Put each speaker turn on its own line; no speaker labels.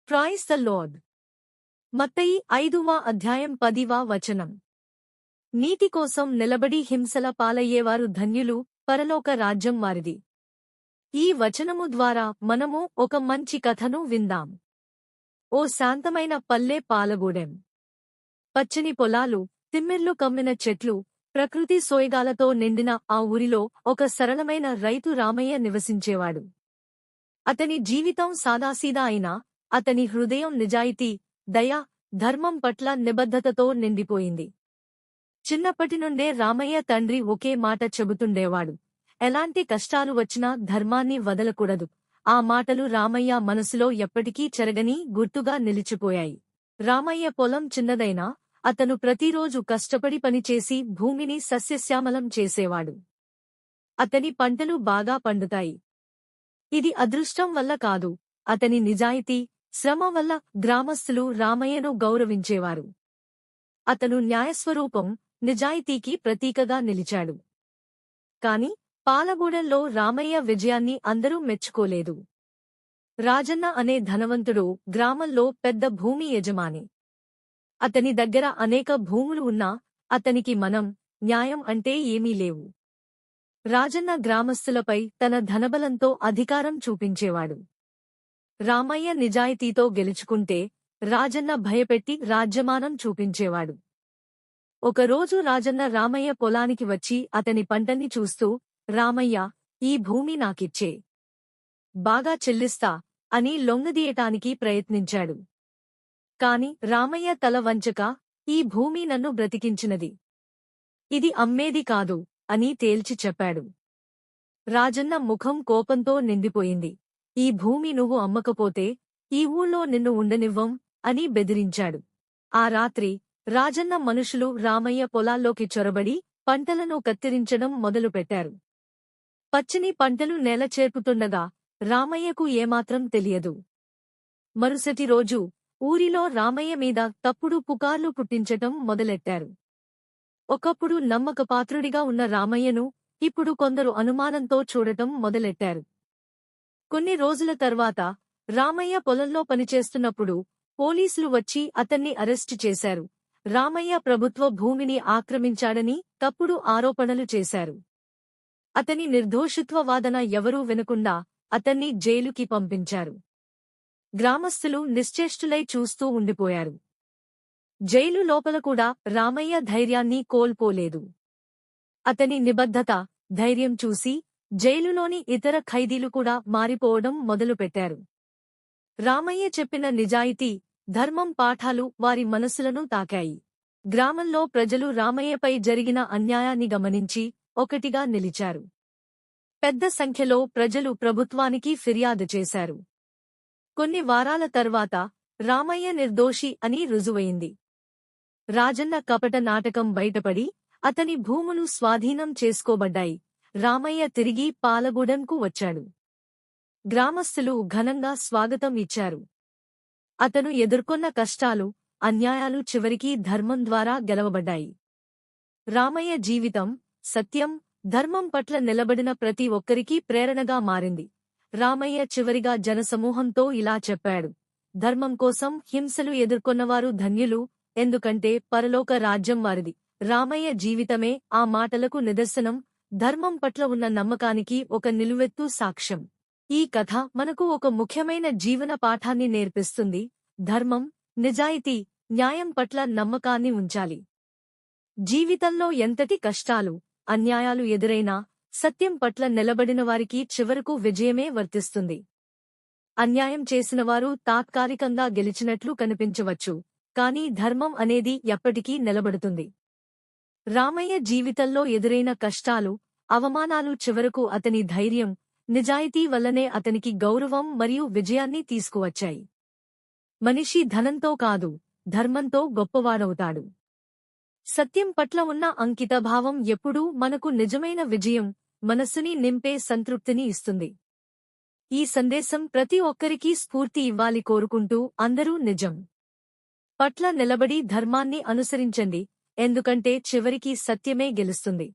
Praise the lord. మత్తయి 5వ అధ్యాయం 10వ వచనం. నీతి కోసం నిలబడి హింసల పాలయ్యేవారు ధన్యులు, పరలోక రాజ్యం వారిది. ఈ వచనము ద్వారా మనము ఒక మంచి కథను విందాం. ఓ శాంతమైన పల్లె పాలగూడెం. పచ్చని పొలాలు, తిమ్మిర్లు కమ్మిన చెట్లు, ప్రకృతి సోయగాలతో నిండిన ఆ ఊరిలో ఒక సరళమైన రైతు రామయ్య నివసించేవాడు. అతని జీవితం సాదాసీదా అయినా అతని హృదయం నిజాయితీ, దయ, ధర్మం పట్ల నిబద్ధతతో నిండిపోయింది. చిన్నప్పటినుండే రామయ్య తండ్రి ఒకే మాట చెబుతుండేవాడు: ఎలాంటి కష్టాలు వచ్చినా ధర్మాన్ని వదలకూడదు. ఆ మాటలు రామయ్య మనసులో ఎప్పటికీ చెరగని గుర్తుగా నిలిచిపోయాయి. రామయ్య పొలం చిన్నదైనా అతను ప్రతిరోజు కష్టపడి పనిచేసి భూమిని సస్యశ్యామలం చేసేవాడు. అతని పంటలు బాగా పండుతాయి. ఇది అదృష్టం వల్ల కాదు, అతని నిజాయితీ, శ్రమ వల్ల గ్రామస్తులు రామయ్యను గౌరవించేవారు. అతను న్యాయస్వరూపం, నిజాయితీకి ప్రతీకగా నిలిచాడు. కాని పాలగూడెంలో రామయ్య విజయాన్ని అందరూ మెచ్చుకోలేదు. రాజన్న అనే ధనవంతుడు గ్రామంలో పెద్ద భూమి యజమాని. అతని దగ్గర అనేక భూములు ఉన్నా అతనికి న్యాయం అంటే ఏమీ లేవు. రాజన్న గ్రామస్తులపై తన ధనబలంతో అధికారం చూపించేవాడు. రామయ్య నిజాయితీతో గెలుచుకుంటే రాజన్న భయపెట్టి రాజ్యమానం చూపించేవాడు. ఒకరోజు రాజన్న రామయ్య పొలానికి వచ్చి అతని పంటని చూస్తూ, రామయ్య, ఈ భూమి నాకిచ్చే. బాగా చెల్లిస్తా అని లొంగదీయటానికి ప్రయత్నించాడు. కాని రామయ్య తల వంచక, ఈ భూమి నన్ను బ్రతికించినది. ఇది అమ్మేది కాదు అని తేల్చి చెప్పాడు. రాజన్న ముఖం కోపంతో నిండిపోయింది. ఈ భూమి నువ్వు అమ్మకపోతే ఈ ఊళ్ళో నిన్ను ఉండనివ్వం అని బెదిరించాడు. ఆ రాత్రి రాజన్న మనుషులు రామయ్య పొలాల్లోకి చొరబడి పంటలను కత్తిరించడం మొదలుపెట్టారు. పచ్చని పంటలు నేల చేర్పుతుండగా రామయ్యకు ఏమాత్రం తెలియదు. మరుసటి రోజు ఊరిలో రామయ్య మీద తప్పుడు పుకార్లు పుట్టించటం మొదలెట్టారు. ఒకప్పుడు నమ్మకపాత్రుడిగా ఉన్న రామయ్యను ఇప్పుడు కొందరు అనుమానంతో చూడటం మొదలెట్టారు. కొన్ని రోజుల తర్వాత రామయ్య పొలంలో పనిచేస్తున్నప్పుడు పోలీసులు వచ్చి అతన్ని అరెస్టు చేశారు. రామయ్య ప్రభుత్వ భూమిని ఆక్రమించాడని తప్పుడు ఆరోపణలు చేశారు. అతని నిర్దోషిత్వ వాదన ఎవరూ వినకుండా అతన్ని జైలుకి పంపించారు. గ్రామస్తులు నిశ్చేష్టులై చూస్తూ ఉండిపోయారు. జైలు లోపల కూడా రామయ్య ధైర్యాన్ని కోల్పోలేదు. అతని నిబద్ధత, ధైర్యం చూసి జైలులోని ఇతర ఖైదీలు కూడా మారిపోవడం మొదలుపెట్టారు. రామయ్య చెప్పిన నిజాయితీ, ధర్మం పాఠాలు వారి మనసులను తాకాయి. గ్రామంలో ప్రజలు రామయ్యపై జరిగిన అన్యాయాన్ని గమనించి ఒకటిగా నిలిచారు. పెద్ద సంఖ్యలో ప్రజలు ప్రభుత్వానికి ఫిర్యాదు చేశారు. కొన్ని వారాల తర్వాత రామయ్య నిర్దోషి అని రుజువయింది. రాజన్న కపట నాటకం బయటపడి అతని భూములు స్వాధీనం చేసుకోబడ్డాయి. రామయ్య తిరిగి పాలగూడెంకు వచ్చాడు. గ్రామస్తులు ఘనంగా స్వాగతం ఇచ్చారు. అతను ఎదుర్కొన్న కష్టాలు, అన్యాయాలు చివరికి ధర్మం ద్వారా గెలవబడ్డాయి. రామయ్య జీవితం సత్యం, ధర్మం పట్ల నిలబడిన ప్రతి ఒక్కరికీ ప్రేరణగా మారింది. రామయ్య చివరిగా జనసమూహంతో ఇలా చెప్పాడు: ధర్మం కోసం హింసలు ఎదుర్కొన్నవారు ధన్యులు, ఎందుకంటే పరలోక రాజ్యం వారిది. రామయ్య జీవితమే ఆ మాటలకు నిదర్శనం, ధర్మం పట్ల ఉన్న నమ్మకానికి ఒక నిలువెత్తు సాక్ష్యం. ఈ కథ మనకు ఒక ముఖ్యమైన జీవన పాఠాన్ని నేర్పిస్తుంది: ధర్మం, నిజాయితీ, న్యాయం పట్ల నమ్మకాన్ని ఉంచాలి. జీవితంలో ఎంతటి కష్టాలు, అన్యాయాలు ఎదురైనా సత్యం పట్ల నిలబడినవారికి చివరకు విజయమే వర్తిస్తుంది. అన్యాయం చేసినవారు తాత్కాలికంగా గెలిచినట్లు కనిపించవచ్చు, కానీ ధర్మం అనేది ఎప్పటికీ నిలబడుతుంది. రామయ్య జీవితంలో ఎదురైన కష్టాలు, అవమానాలు చివరకు అతని ధైర్యం, నిజాయితీ వల్లనే అతనికి గౌరవం మరియు విజయాన్ని తీసుకువచ్చాయి. మనిషి ధనంతో కాదు, ధర్మంతో గొప్పవాడవుతాడు. సత్యం పట్ల ఉన్న అంకితభావం ఎప్పుడూ మనకు నిజమైన విజయం, మనస్సుని నింపే సంతృప్తిని ఇస్తుంది. ఈ సందేశం ప్రతి ఒక్కరికీ స్ఫూర్తి ఇవ్వాలి కోరుకుంటూ అందరూ నిజం పట్ల నిలబడి ధర్మాన్ని అనుసరించండి, ఎందుకంటే చివరికి సత్యమే గెలుస్తుంది.